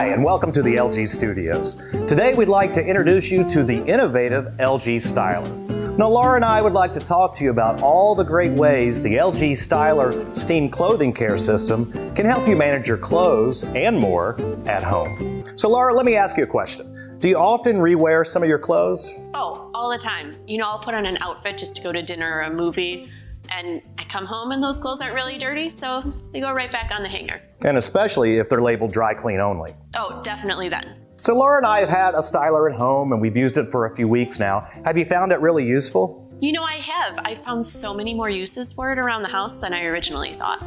Hi, and welcome to the LG Studios. Today we'd like to introduce you to the innovative LG Styler. Now, Laura and I would like to talk to you about all the great ways the LG Styler Steam Clothing Care System can help you manage your clothes and more at home. So Laura, let me ask you a question. Do you often rewear some of your clothes? Oh, all the time. You know, I'll put on an outfit just to go to dinner or a movie, and I come home and those clothes aren't really dirty, so they go right back on the hanger. And especially if they're labeled dry clean only. Oh, definitely then. So Laura and I have had a styler at home and we've used it for a few weeks now. Have you found it really useful? You know, I have. I found so many more uses for it around the house than I originally thought.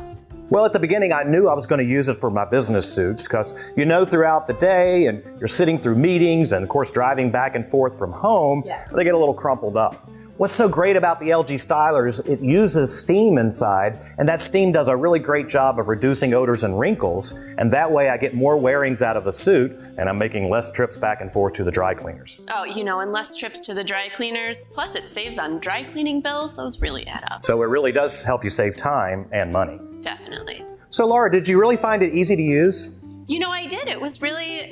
Well, at the beginning, I knew I was going to use it for my business suits because, you know, throughout the day and you're sitting through meetings and, of course, driving back and forth from home, they get a little crumpled up. What's so great about the LG Styler is it uses steam inside, and that steam does a really great job of reducing odors and wrinkles, and that way I get more wearings out of the suit, and I'm making less trips back and forth to the dry cleaners. Oh, you know, and less trips to the dry cleaners, plus it saves on dry cleaning bills. Those really add up. So it really does help you save time and money. Definitely. So Laura, did you really find it easy to use? You know, I did. It was really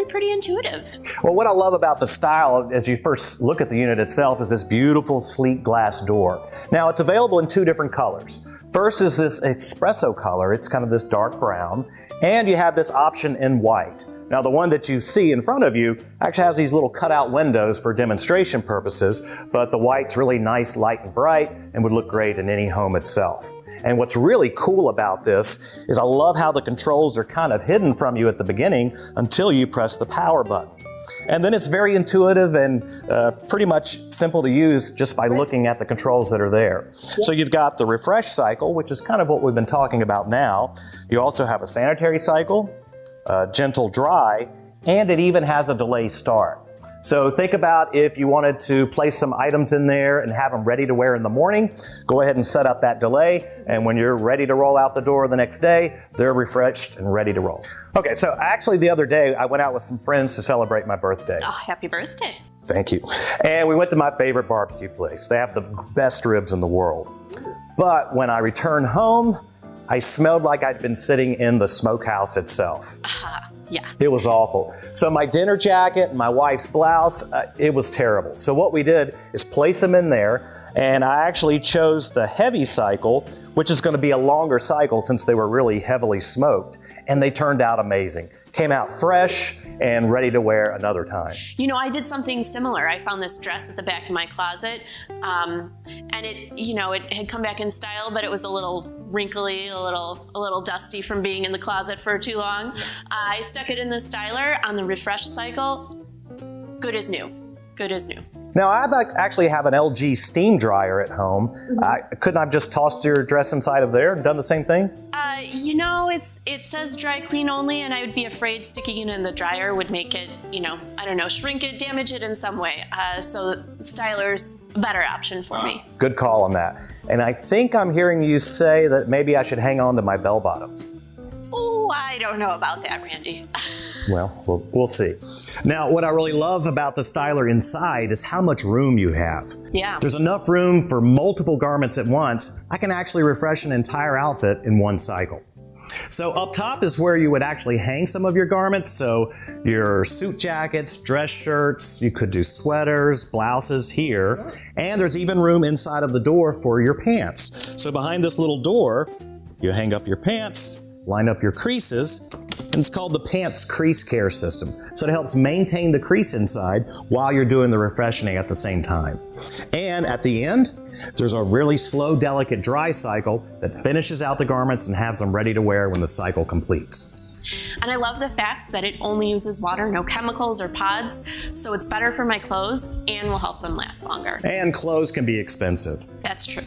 pretty intuitive. Well, what I love about the style, as you first look at the unit itself, is this beautiful sleek glass door. Now, it's available in two different colors. First is this espresso color. It's kind of this dark brown. And you have this option in white. Now, the one that you see in front of you actually has these little cutout windows for demonstration purposes, but the white's really nice, light and bright, and would look great in any home itself. And what's really cool about this is I love how the controls are kind of hidden from you at the beginning until you press the power button. And then it's very intuitive and pretty much simple to use just by looking at the controls that are there. So you've got the refresh cycle, which is kind of what we've been talking about now. You also have a sanitary cycle, gentle dry, and it even has a delay start. So think about if you wanted to place some items in there and have them ready to wear in the morning, go ahead and set up that delay, and when you're ready to roll out the door the next day, they're refreshed and ready to roll. Okay, so actually the other day I went out with some friends to celebrate my birthday. Oh, happy birthday. Thank you. And we went to my favorite barbecue place. They have the best ribs in the world. But when I returned home, I smelled like I'd been sitting in the smokehouse itself. Yeah. It was awful. So my dinner jacket and my wife's blouse, it was terrible. So what we did is place them in there, and I actually chose the heavy cycle, which is going to be a longer cycle since they were really heavily smoked, and they turned out amazing. Came out fresh and ready to wear another time. You know, I did something similar. I found this dress at the back of my closet, and it had come back in style, but it was a little wrinkly, a little dusty from being in the closet for too long. I stuck it in the styler on the refresh cycle. Good as new. Good as new. Now, I actually have an LG steam dryer at home. Couldn't I have just tossed your dress inside of there and done the same thing? You know, it says dry clean only, and I would be afraid sticking it in the dryer would make it, I don't know, shrink it, damage it in some way. So styler's a better option for me. Good call on that. And I think I'm hearing you say that maybe I should hang on to my bell bottoms. Oh, I don't know about that, Randy. Well, we'll see. Now, what I really love about the styler inside is how much room you have. Yeah. There's enough room for multiple garments at once. I can actually refresh an entire outfit in one cycle. So up top is where you would actually hang some of your garments. So your suit jackets, dress shirts, you could do sweaters, blouses here. And there's even room inside of the door for your pants. So behind this little door, you hang up your pants, line up your creases, and it's called the Pants Crease Care System. So it helps maintain the crease inside while you're doing the refreshing at the same time. And at the end, there's a really slow, delicate dry cycle that finishes out the garments and has them ready to wear when the cycle completes. And I love the fact that it only uses water, no chemicals or pods, so it's better for my clothes and will help them last longer. And clothes can be expensive. That's true.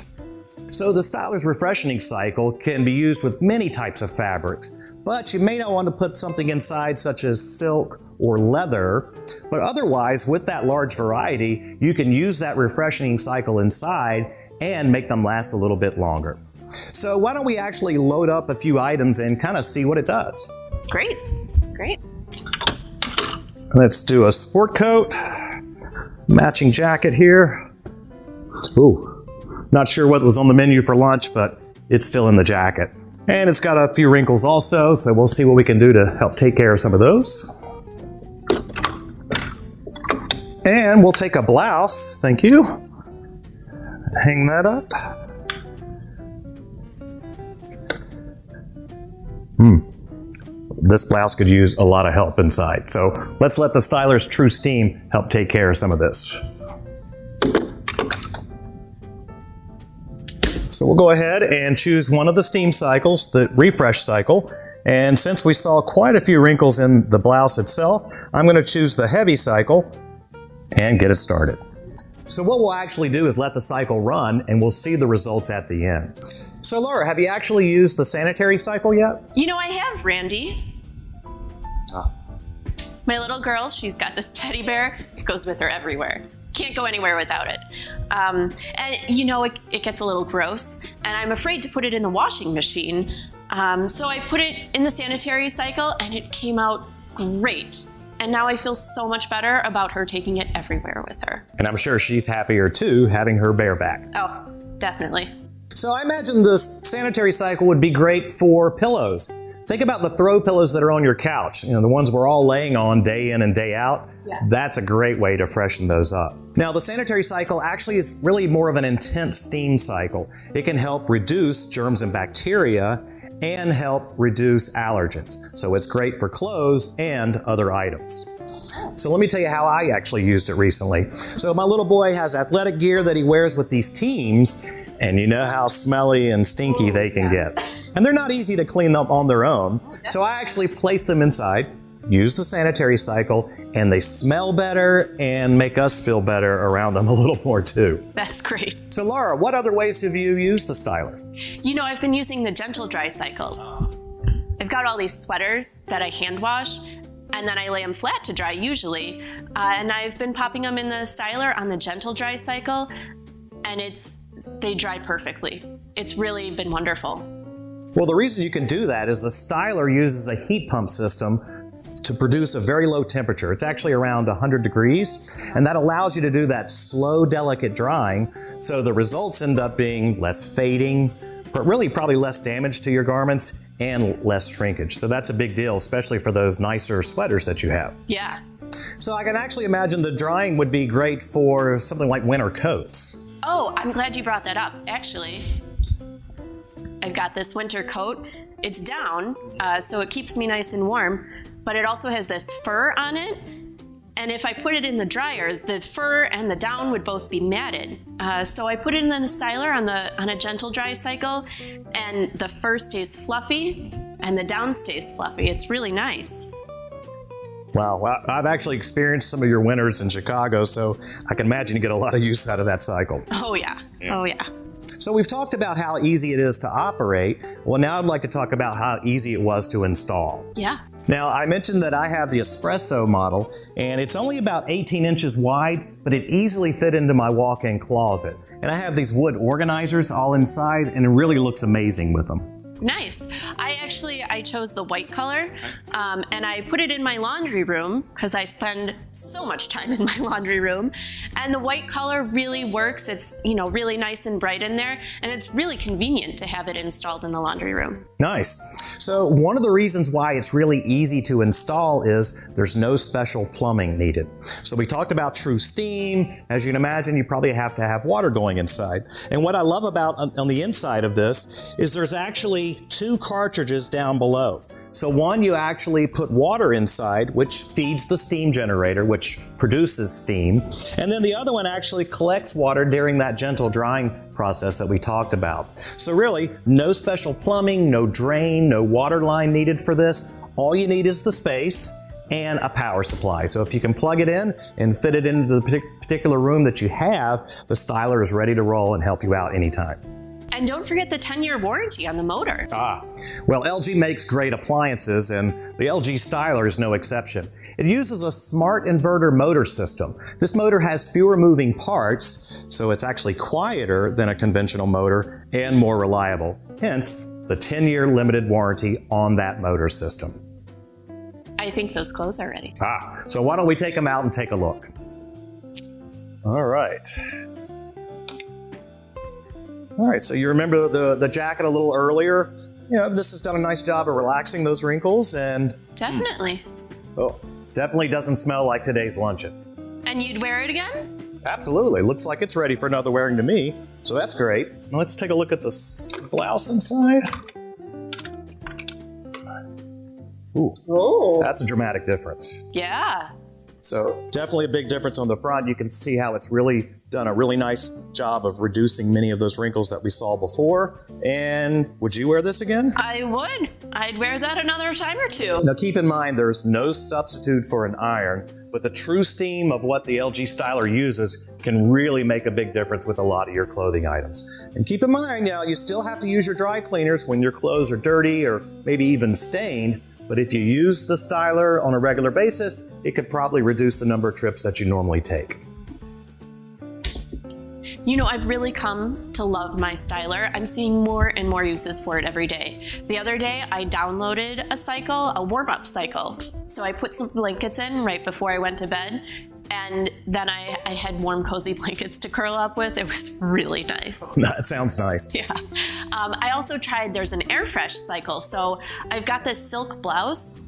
So the styler's refreshing cycle can be used with many types of fabrics, but you may not want to put something inside such as silk or leather, but otherwise with that large variety, you can use that refreshing cycle inside and make them last a little bit longer. So why don't we actually load up a few items and kind of see what it does? Great. Let's do a sport coat, matching jacket here. Ooh. Not sure what was on the menu for lunch, but it's still in the jacket. And it's got a few wrinkles also, so we'll see what we can do to help take care of some of those. And we'll take a blouse, thank you. Hang that up. This blouse could use a lot of help inside. So let's let the Styler's True Steam help take care of some of this. So we'll go ahead and choose one of the steam cycles, the refresh cycle. And since we saw quite a few wrinkles in the blouse itself, I'm going to choose the heavy cycle and get it started. So what we'll actually do is let the cycle run and we'll see the results at the end. So Laura, have you actually used the sanitary cycle yet? You know, I have, Randy. My little girl, she's got this teddy bear. It goes with her everywhere. Can't go anywhere without it. And you know, it gets a little gross, and I'm afraid to put it in the washing machine. So I put it in the sanitary cycle, and it came out great. And now I feel so much better about her taking it everywhere with her. And I'm sure she's happier too, having her bear back. Oh, definitely. So I imagine the sanitary cycle would be great for pillows. Think about the throw pillows that are on your couch, you know, the ones we're all laying on day in and day out. Yeah. That's a great way to freshen those up. Now, the sanitary cycle actually is really more of an intense steam cycle. It can help reduce germs and bacteria and help reduce allergens. So it's great for clothes and other items. So let me tell you how I actually used it recently. So my little boy has athletic gear that he wears with these teams, and you know how smelly and stinky they can get. And they're not easy to clean up on their own. So I actually place them inside, use the sanitary cycle, and they smell better and make us feel better around them a little more too. That's great. So Laura, what other ways have you used the Styler? You know, I've been using the Gentle Dry cycles. I've got all these sweaters that I hand wash, and then I lay them flat to dry usually. And I've been popping them in the styler on the Gentle Dry cycle, and they dry perfectly. It's really been wonderful. Well, the reason you can do that is the Styler uses a heat pump system to produce a very low temperature. It's actually around 100 degrees, and that allows you to do that slow, delicate drying, so the results end up being less fading, but really probably less damage to your garments and less shrinkage. So that's a big deal, especially for those nicer sweaters that you have. Yeah. So I can actually imagine the drying would be great for something like winter coats. Oh, I'm glad you brought that up. Actually, I've got this winter coat. It's down, so it keeps me nice and warm, but it also has this fur on it. And if I put it in the dryer, the fur and the down would both be matted. So I put it in the styler on a Gentle Dry cycle, and the fur stays fluffy and the down stays fluffy. It's really nice. Wow, I've actually experienced some of your winters in Chicago, so I can imagine you get a lot of use out of that cycle. Oh yeah, oh yeah. So we've talked about how easy it is to operate. Well, now I'd like to talk about how easy it was to install. Yeah. Now, I mentioned that I have the Espresso model, and it's only about 18 inches wide, but it easily fit into my walk-in closet. And I have these wood organizers all inside, and it really looks amazing with them. Nice. I chose the white color, and I put it in my laundry room because I spend so much time in my laundry room. And the white color really works. It's, you know, really nice and bright in there, and it's really convenient to have it installed in the laundry room. Nice. So one of the reasons why it's really easy to install is there's no special plumbing needed. So we talked about True Steam. As you can imagine, you probably have to have water going inside. And what I love about on the inside of this is there's actually 2 cartridges down below. So one, you actually put water inside, which feeds the steam generator, which produces steam. And then the other one actually collects water during that gentle drying process that we talked about. So really, no special plumbing, no drain, no water line needed for this. All you need is the space and a power supply. So if you can plug it in and fit it into the particular room that you have, the styler is ready to roll and help you out anytime. And don't forget the 10-year warranty on the motor. Well, LG makes great appliances, and the LG Styler is no exception. It uses a smart inverter motor system. This motor has fewer moving parts, so it's actually quieter than a conventional motor and more reliable. Hence, the 10-year limited warranty on that motor system. I think those clothes are ready. So why don't we take them out and take a look? All right. All right, so you remember the jacket a little earlier? You know, this has done a nice job of relaxing those wrinkles and Definitely. oh, definitely doesn't smell like today's luncheon. And you'd wear it again? Absolutely. Looks like it's ready for another wearing to me. So that's great. Now let's take a look at the blouse inside. Ooh, Oh. that's a dramatic difference. Yeah. So definitely a big difference on the front. You can see how it's really done a really nice job of reducing many of those wrinkles that we saw before. And would you wear this again? I would. I'd wear that another time or two. Now keep in mind there's no substitute for an iron, but the true steam of what the LG Styler uses can really make a big difference with a lot of your clothing items. And keep in mind now, you still have to use your dry cleaners when your clothes are dirty or maybe even stained. But if you use the styler on a regular basis, it could probably reduce the number of trips that you normally take. You know, I've really come to love my styler. I'm seeing more and more uses for it every day. The other day, I downloaded a cycle, a warm-up cycle. So I put some blankets in right before I went to bed, and then I had warm, cozy blankets to curl up with. It was really nice. That sounds nice. Yeah. I also tried, there's an air fresh cycle. So I've got this silk blouse,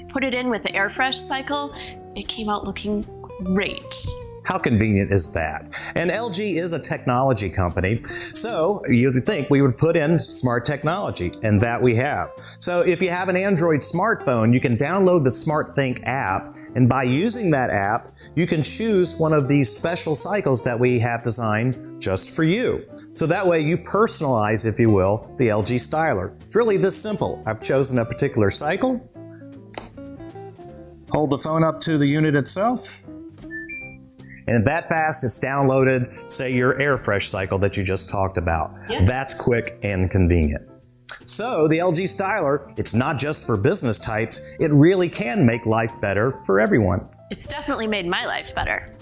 put it in with the air fresh cycle. It came out looking great. How convenient is that? And LG is a technology company, so you'd think we would put in smart technology, and that we have. So if you have an Android smartphone, you can download the SmartThink app, and by using that app, you can choose one of these special cycles that we have designed just for you. So that way you personalize, if you will, the LG Styler. It's really this simple. I've chosen a particular cycle, hold the phone up to the unit itself, and that fast, it's downloaded, say, your AirFresh cycle that you just talked about. Yeah. That's quick and convenient. So the LG Styler, it's not just for business types, it really can make life better for everyone. It's definitely made my life better.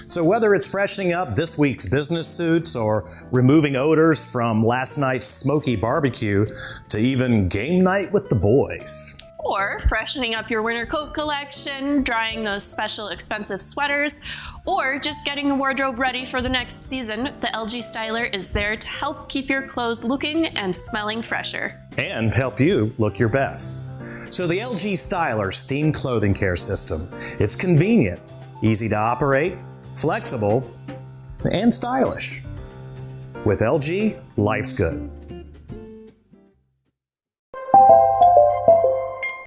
So whether it's freshening up this week's business suits or removing odors from last night's smoky barbecue to even game night with the boys. Or freshening up your winter coat collection, drying those special expensive sweaters, or just getting a wardrobe ready for the next season, the LG Styler is there to help keep your clothes looking and smelling fresher. And help you look your best. So the LG Styler Steam Clothing Care System is convenient, easy to operate, flexible, and stylish. With LG, life's good.